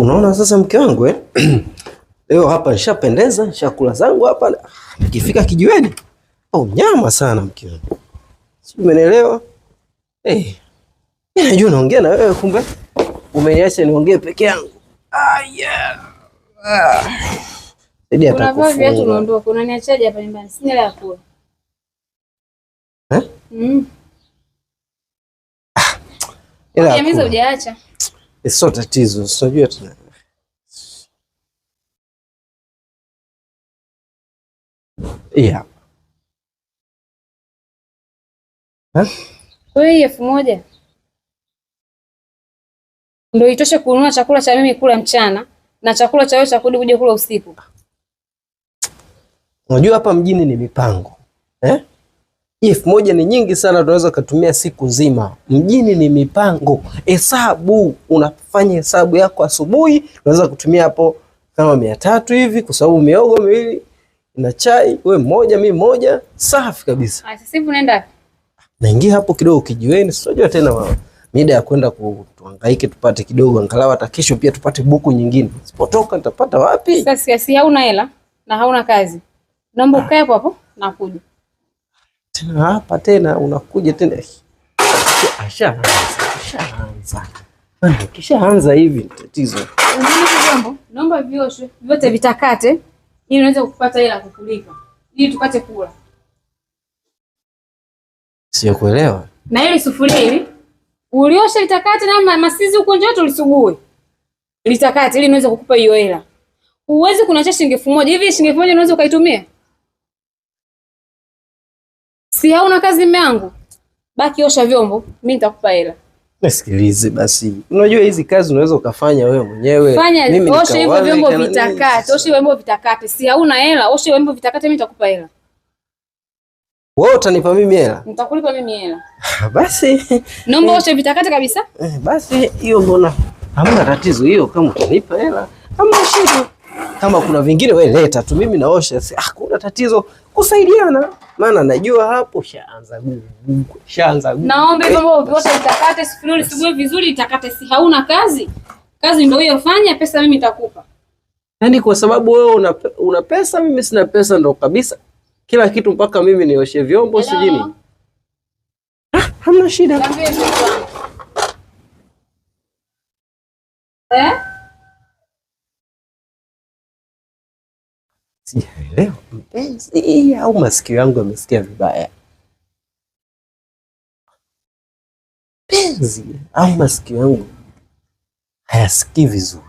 Unaona sasa mke wangu leo hapa nishapendeza, nishakula zangu hapa. Nikifika kijiweni, nyama sana mke wangu. Sio, umeelewa? Mimi najua naongea na wewe, kumbe umeniacha niongee peke yangu. Unavaa viatu unaondoka, unaniachaje hapa nyumbani? Sina la kula. Ila mimi hujaacha. Sio tatizo, unajua tena. Wewe 1000 ndio itoshe kununua chakula cha mimi kula mchana na chakula cha wewe cha kurudi kuja kula usiku. Unajua hapa mjini ni mipango. 1000 ni nyingi sana, tunaweza kutumia siku nzima. Mjini ni mipango. Hesabu, unafanya hesabu yako asubuhi, unaweza kutumia hapo kama 300 hivi kwa sababu miogo miwili na chai, wewe mmoja mimi mmoja, safi kabisa. Sasa hivi unaenda wapi? Naingia hapo kidogo kijiweni, sijua tena mida ya kwenda kuhangaika tupate kidogo angalau hata kesho pia tupate buku nyingine. Sipotoka nitapata wapi? Sasa si hauna hela na hauna kazi. Naomba ukae hapo hapo na kuja. Tena hapa tena unakuja tena. Ashaanza. Kishaanza hivi tatizo. Naomba vioshwe, vyote vitakate ili unaweza kupata hela kukulika. Ili tupate kula. Sio kuelewa. Na ile sufuria hili uliosha litakate na masizi huko nje yote ulisugue. Litakate ili niweze kukupa hiyo hela. Uwezi kunacha shilingi 1000. Hivi shilingi 1000 unaweza ukaitumia? Si hauna kazi mume wangu. Baki osha vyombo, mimi nitakupa hela. Nisikilize basi. Unajua hizi kazi unaweza ukafanya wewe mwenyewe. Mimi osha hivyo vyombo vitakate. Osha vyombo vitakate. Si hauna hela, osha vyombo vitakate, mimi nitakupa hela. Wewe utanipa mimi hela? Nitakulipa mimi hela. Basi. Naomba osha vitakate kabisa. Basi hiyo mbona hamna tatizo hiyo, kama utanipa hela. Hamna shida. Kama kuna vingine wewe leta tu, mimi naosha. Kuna tatizo kusaidiana. Maana najua hapo shaanza gugu. Naomba hivyo viosha vitakate, sufuria sugue vizuri itakate. Si hauna kazi? Kazi ndio hiyo fanya, pesa mimi nitakupa. Yaani kwa sababu wewe una pesa, mimi sina pesa ndo kabisa. Kila kitu mpaka mimi nioshe vyombo sijini. Hamna shida. Sielewi mpenzi au masikio yangu yamesikia vibaya. Mpenzi au masikio yangu hayasikii vizuri.